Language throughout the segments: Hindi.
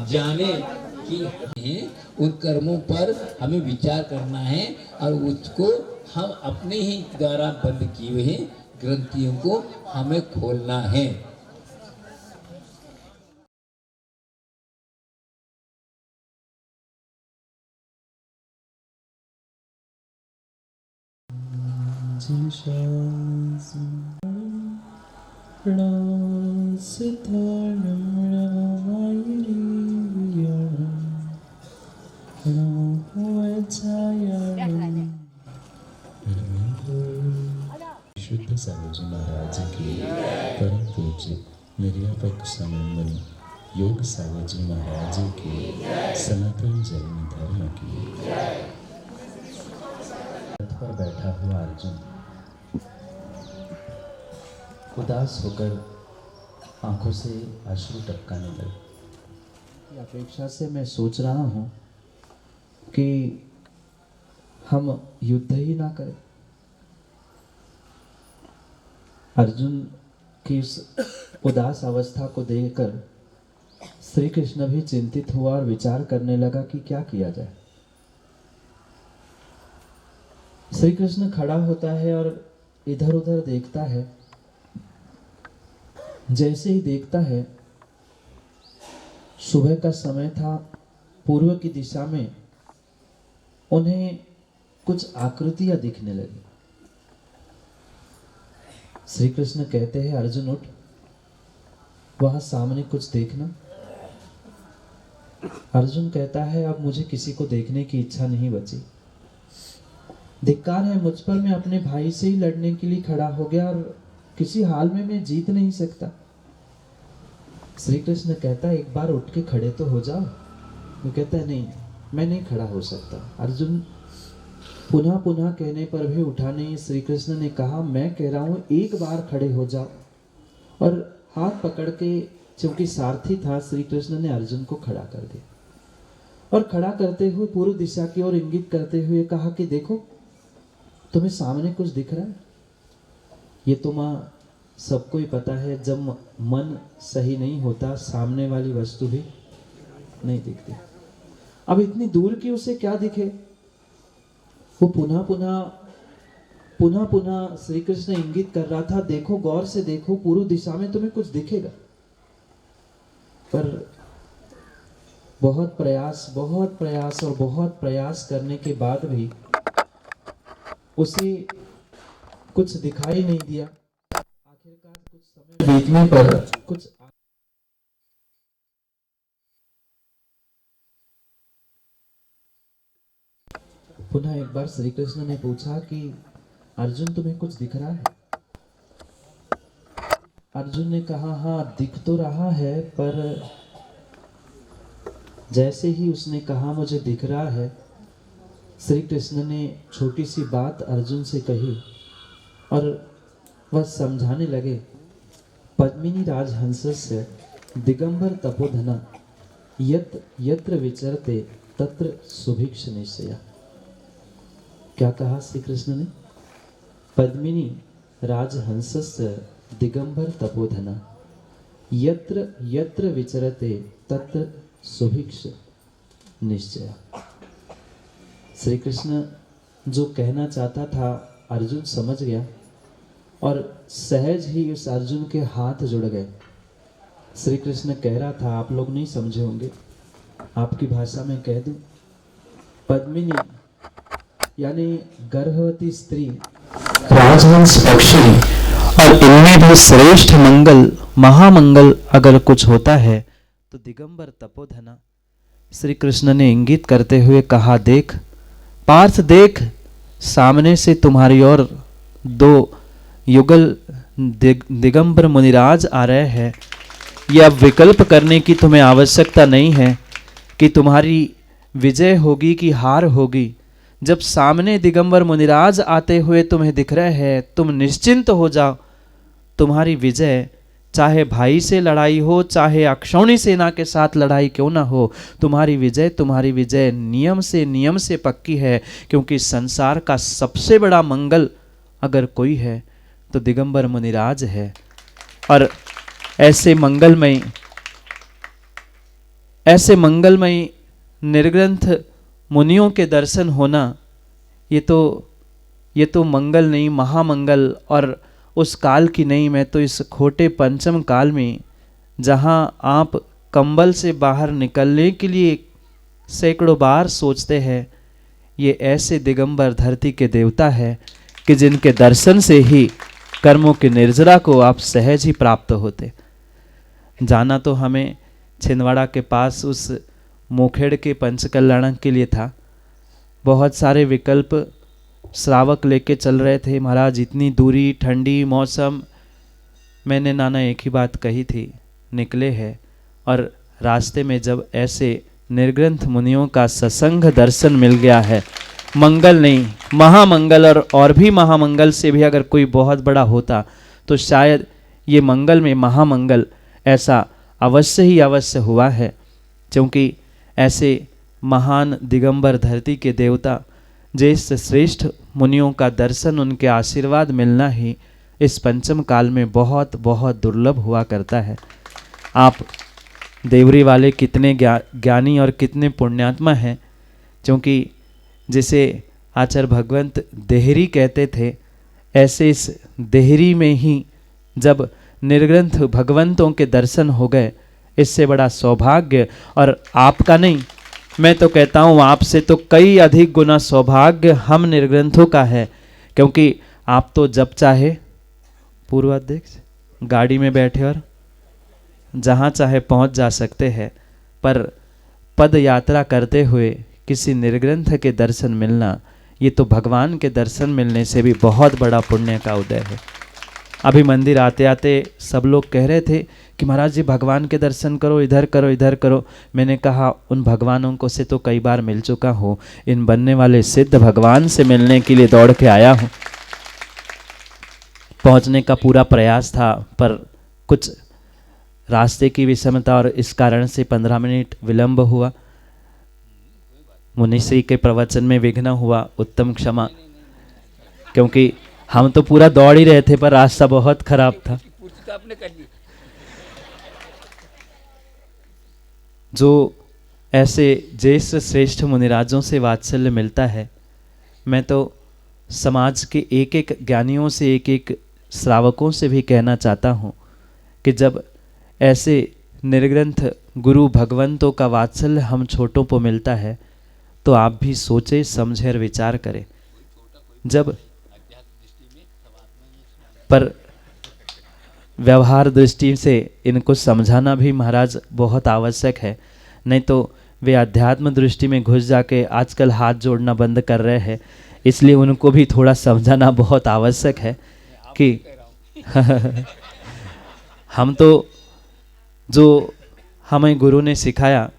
जाने कि उन कर्मों पर हमें विचार करना है और उसको हम अपने ही द्वारा बंद किए हुए ग्रंथियों को हमें खोलना है। शुद्ध सावजी महाराज की परम पूज्य निर्यापक स्वामी मुनि योग सावजी महाराज की सनातन जैन धर्म की। रथ पर बैठा हुआ अर्जुन उदास होकर आंखों से अश्रु टपकाने लगे। अपेक्षा से मैं सोच रहा हूँ कि हम युद्ध ही ना करें। अर्जुन की इस उदास अवस्था को देखकर श्री कृष्ण भी चिंतित हुआ और विचार करने लगा कि क्या किया जाए। श्री कृष्ण खड़ा होता है और इधर उधर देखता है। जैसे ही देखता है, सुबह का समय था, पूर्व की दिशा में उन्हें कुछ आकृतियां दिखने लगी। श्री कृष्ण कहते हैं, अर्जुन उठ, वहां सामने कुछ देखना। अर्जुन कहता है, अब मुझे किसी को देखने की इच्छा नहीं बची। धिक्कार है मुझ पर, मैं अपने भाई से ही लड़ने के लिए खड़ा हो गया और किसी हाल में मैं जीत नहीं सकता। श्री कृष्ण कहता है, एक बार उठ के खड़े तो हो जाओ। वो कहता है, नहीं, मैं नहीं खड़ा हो सकता। अर्जुन पुनः पुनः कहने पर भी उठा नहीं। श्री कृष्ण ने कहा, मैं कह रहा हूं एक बार खड़े हो जाओ। और हाथ पकड़ के, क्योंकि सारथी था, श्री कृष्ण ने अर्जुन को खड़ा कर दिया और खड़ा करते हुए पूर्व दिशा की ओर इंगित करते हुए कहा कि देखो, तुम्हें सामने कुछ दिख रहा है? ये तो मां सबको ही पता है, जब मन सही नहीं होता सामने वाली वस्तु भी नहीं दिखती। अब इतनी दूर की उसे क्या दिखे? वो पुनः पुनः श्री कृष्ण इंगित कर रहा था, देखो, गौर से देखो, पूर्व दिशा में तुम्हें कुछ दिखेगा। पर बहुत प्रयास करने के बाद भी उसे कुछ दिखाई नहीं दिया। आखिरकार कुछ समय बीतने पर कुछ पुनः एक बार श्री कृष्ण ने पूछा कि अर्जुन, तुम्हें कुछ दिख रहा है? अर्जुन ने कहा, हाँ, दिख तो रहा है। पर जैसे ही उसने कहा मुझे दिख रहा है, श्री कृष्ण ने छोटी सी बात अर्जुन से कही और वह समझाने लगे। पद्मिनी राजहंसस्य दिगंबर तपोधना यत्र विचरते तत्र सुभिक्ष निश्चया। क्या कहा श्री कृष्ण ने? पद्मिनी राजहंसस्य दिगंबर तपोधना यत्र यत्र विचरते तत्र सुभिक्ष निश्चय। श्री कृष्ण जो कहना चाहता था अर्जुन समझ गया और सहज ही उस अर्जुन के हाथ जुड़ गए। श्री कृष्ण कह रहा था, आप लोग नहीं समझे होंगे, आपकी भाषा में कह दूं, पद्मिनी यानी गर्भवती स्त्री, राजहंस पक्षी, और इनमें भी श्रेष्ठ मंगल, महामंगल अगर कुछ होता है तो दिगंबर तपोधना। श्री कृष्ण ने इंगित करते हुए कहा, देख पार्थ, देख, सामने से तुम्हारी ओर दो युगल दिगंबर मुनिराज आ रहे हैं। यह अब विकल्प करने की तुम्हें आवश्यकता नहीं है कि तुम्हारी विजय होगी कि हार होगी। जब सामने दिगंबर मुनिराज आते हुए तुम्हें दिख रहे हैं, तुम निश्चिंत हो जाओ। तुम्हारी विजय, चाहे भाई से लड़ाई हो, चाहे अक्षौणी सेना के साथ लड़ाई क्यों ना हो, तुम्हारी विजय नियम से पक्की है। क्योंकि संसार का सबसे बड़ा मंगल अगर कोई है तो दिगंबर मुनिराज है। और ऐसे मंगलमयी निर्ग्रंथ मुनियों के दर्शन होना ये तो मंगल नहीं, महामंगल। और उस काल की नहीं, मैं तो इस खोटे पंचम काल में, जहाँ आप कंबल से बाहर निकलने के लिए सैकड़ों बार सोचते हैं, ये ऐसे दिगंबर धरती के देवता है कि जिनके दर्शन से ही कर्मों की निर्जरा को आप सहज ही प्राप्त होते। जाना तो हमें छिंदवाड़ा के पास उस मोखेड़ के पंचकल्याण के लिए था। बहुत सारे विकल्प श्रावक लेके चल रहे थे। महाराज इतनी दूरी, ठंडी मौसम, मैंने नाना एक ही बात कही थी, निकले हैं। और रास्ते में जब ऐसे निर्ग्रंथ मुनियों का सत्संग दर्शन मिल गया है, मंगल नहीं महामंगल, और भी महामंगल से भी अगर कोई बहुत बड़ा होता तो शायद ये मंगल में महामंगल ऐसा अवश्य ही अवश्य हुआ है। क्योंकि ऐसे महान दिगंबर धरती के देवता ज्येष्ठ श्रेष्ठ मुनियों का दर्शन, उनके आशीर्वाद मिलना ही इस पंचम काल में बहुत बहुत दुर्लभ हुआ करता है। आप देवरी वाले कितने ज्ञानी और कितने पुण्यात्मा हैं, क्योंकि जिसे आचार्य भगवंत देहरी कहते थे, ऐसे इस देहरी में ही जब निर्ग्रंथ भगवंतों के दर्शन हो गए, इससे बड़ा सौभाग्य और आपका नहीं, मैं तो कहता हूँ आपसे तो कई अधिक गुना सौभाग्य हम निर्ग्रंथों का है। क्योंकि आप तो जब चाहे पूर्वाध्यक्ष गाड़ी में बैठे और जहाँ चाहे पहुँच जा सकते हैं, पर पद यात्रा करते हुए किसी निर्ग्रंथ के दर्शन मिलना, ये तो भगवान के दर्शन मिलने से भी बहुत बड़ा पुण्य का उदय है। अभी मंदिर आते आते सब लोग कह रहे थे कि महाराज जी भगवान के दर्शन करो, इधर करो इधर करो। मैंने कहा उन भगवानों को से तो कई बार मिल चुका हूँ, इन बनने वाले सिद्ध भगवान से मिलने के लिए दौड़ के आया हूँ। पहुँचने का पूरा प्रयास था, पर कुछ रास्ते की विषमता और इस कारण से 15 मिनट विलंब हुआ। मुनिश्री के प्रवचन में विघ्न हुआ, उत्तम क्षमा। क्योंकि हम तो पूरा दौड़ ही रहे थे, पर रास्ता बहुत खराब था। जो ऐसे ज्येष्ठ श्रेष्ठ मुनिराजों से वात्सल्य मिलता है, मैं तो समाज के एक एक ज्ञानियों से, एक एक श्रावकों से भी कहना चाहता हूँ कि जब ऐसे निर्ग्रंथ गुरु भगवंतों का वात्सल्य हम छोटों को मिलता है, तो आप भी सोचे समझे और विचार करें। जब पर व्यवहार दृष्टि से इनको समझाना भी महाराज बहुत आवश्यक है, नहीं तो वे अध्यात्म दृष्टि में घुस जाके आजकल हाथ जोड़ना बंद कर रहे हैं। इसलिए उनको भी थोड़ा समझाना बहुत आवश्यक है कि हम तो जो हमें गुरु ने सिखाया,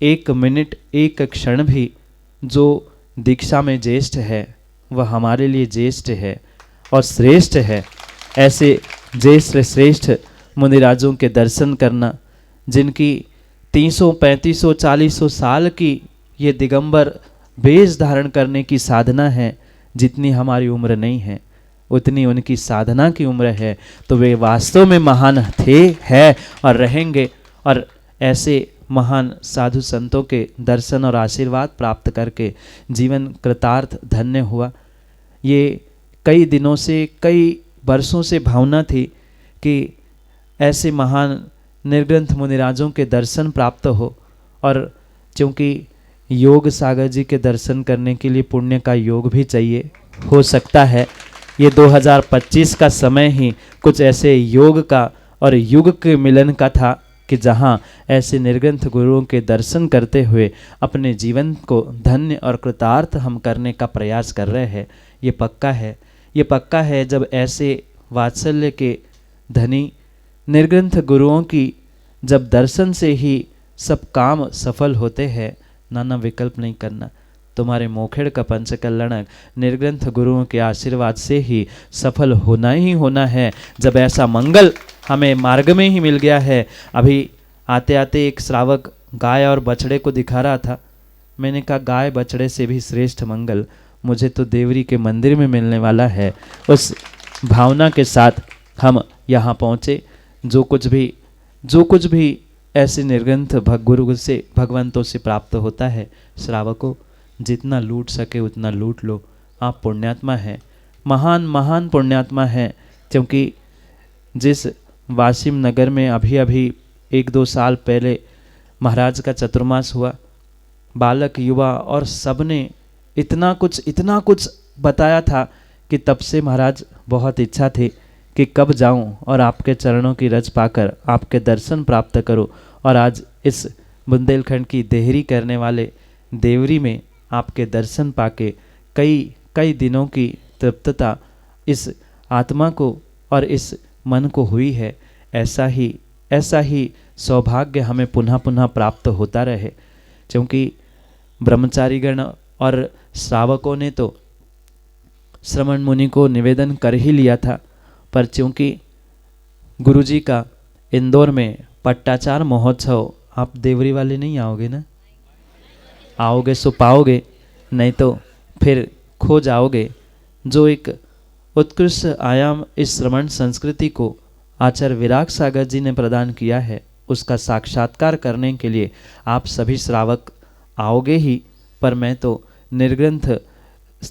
1 मिनट 1 क्षण भी जो दीक्षा में ज्येष्ठ है वह हमारे लिए ज्येष्ठ है और श्रेष्ठ है। ऐसे ज्येष्ठ श्रेष्ठ मुनिराजों के दर्शन करना, जिनकी 300 3500 4000 साल की ये दिगंबर वेश धारण करने की साधना है, जितनी हमारी उम्र नहीं है उतनी उनकी साधना की उम्र है, तो वे वास्तव में महान थे, है और रहेंगे। और ऐसे महान साधु संतों के दर्शन और आशीर्वाद प्राप्त करके जीवन कृतार्थ धन्य हुआ। ये कई दिनों से, कई वर्षों से भावना थी कि ऐसे महान निर्ग्रंथ मुनिराजों के दर्शन प्राप्त हो। और क्योंकि योग सागर जी के दर्शन करने के लिए पुण्य का योग भी चाहिए, हो सकता है ये 2025 का समय ही कुछ ऐसे योग का और युग के मिलन का था कि जहाँ ऐसे निर्ग्रंथ गुरुओं के दर्शन करते हुए अपने जीवन को धन्य और कृतार्थ हम करने का प्रयास कर रहे हैं। ये पक्का है, ये पक्का है। जब ऐसे वात्सल्य के धनी निर्ग्रंथ गुरुओं की जब दर्शन से ही सब काम सफल होते हैं, नाना विकल्प नहीं करना। तुम्हारे मोखेड़ का पंचकल्याणक निर्ग्रंथ गुरुओं के आशीर्वाद से ही सफल होना ही होना है। जब ऐसा मंगल हमें मार्ग में ही मिल गया है। अभी आते आते एक श्रावक गाय और बछड़े को दिखा रहा था। मैंने कहा गाय बछड़े से भी श्रेष्ठ मंगल मुझे तो देवरी के मंदिर में मिलने वाला है। उस भावना के साथ हम यहाँ पहुँचे। जो कुछ भी ऐसे निर्ग्रंथ गुरु से भगवंतों से प्राप्त होता है। श्रावकों, जितना लूट सके उतना लूट लो, आप पुण्यात्मा हैं, महान महान पुण्यात्मा हैं। क्योंकि जिस वासिम नगर में अभी अभी 1-2 साल पहले महाराज का चतुर्मास हुआ, बालक युवा और सबने इतना कुछ बताया था कि तब से महाराज बहुत इच्छा थी कि कब जाऊं और आपके चरणों की रज पाकर आपके दर्शन प्राप्त करूं। और आज इस बुंदेलखंड की देहरी करने वाले देवरी में आपके दर्शन पाके कई दिनों की तृप्तता इस आत्मा को और इस मन को हुई है। ऐसा ही सौभाग्य हमें पुनः पुनः प्राप्त होता रहे। क्योंकि ब्रह्मचारीगण और श्रावकों ने तो श्रमण मुनि को निवेदन कर ही लिया था, पर चूंकि गुरुजी का इंदौर में पट्टाचार महोत्सव, आप देवरी वाले नहीं आओगे ना? आओगे सो पाओगे, नहीं तो फिर खो जाओगे। जो एक उत्कृष्ट आयाम इस श्रमण संस्कृति को आचार्य विराग सागर जी ने प्रदान किया है, उसका साक्षात्कार करने के लिए आप सभी श्रावक आओगे ही। पर मैं तो निर्ग्रंथ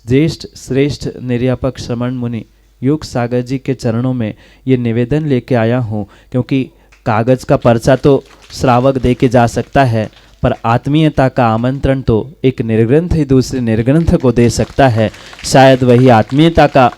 ज्येष्ठ श्रेष्ठ निर्यापक श्रमण मुनि योग सागर जी के चरणों में ये निवेदन लेके आया हूँ। क्योंकि कागज का पर्चा तो श्रावक दे के जा सकता है, पर आत्मीयता का आमंत्रण तो एक निर्ग्रंथ ही दूसरे निर्ग्रंथ को दे सकता है। शायद वही आत्मीयता का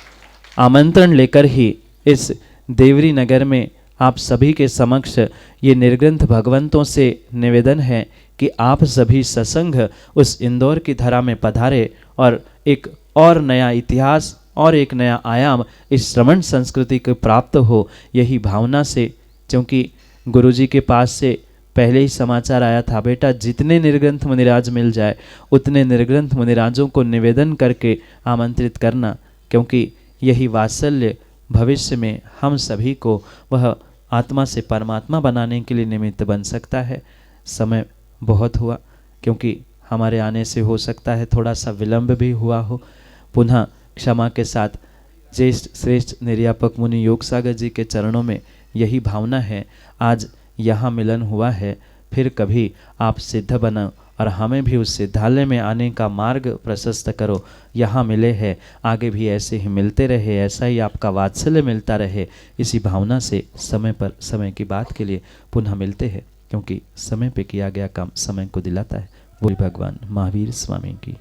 आमंत्रण लेकर ही इस देवरी नगर में आप सभी के समक्ष ये निर्ग्रंथ भगवंतों से निवेदन है कि आप सभी सत्संग उस इंदौर की धरा में पधारे और एक और नया इतिहास और एक नया आयाम इस श्रवण संस्कृति को प्राप्त हो, यही भावना से। क्योंकि गुरुजी के पास से पहले ही समाचार आया था, बेटा जितने निर्ग्रंथ मुनिराज मिल जाए उतने निर्ग्रंथ मुनिराजों को निवेदन करके आमंत्रित करना, क्योंकि यही वात्सल्य भविष्य में हम सभी को वह आत्मा से परमात्मा बनाने के लिए निमित्त बन सकता है। समय बहुत हुआ, क्योंकि हमारे आने से हो सकता है थोड़ा सा विलंब भी हुआ हो। पुनः क्षमा के साथ ज्येष्ठ श्रेष्ठ निर्यापक मुनि योग सागर जी के चरणों में यही भावना है। आज यहाँ मिलन हुआ है, फिर कभी आप सिद्ध बनो और हमें भी उस सिद्धालय में आने का मार्ग प्रशस्त करो। यहाँ मिले हैं, आगे भी ऐसे ही मिलते रहे, ऐसा ही आपका वात्सल्य मिलता रहे। इसी भावना से समय पर समय की बात के लिए पुनः मिलते हैं, क्योंकि समय पे किया गया काम समय को दिलाता है। बोल भगवान महावीर स्वामी की।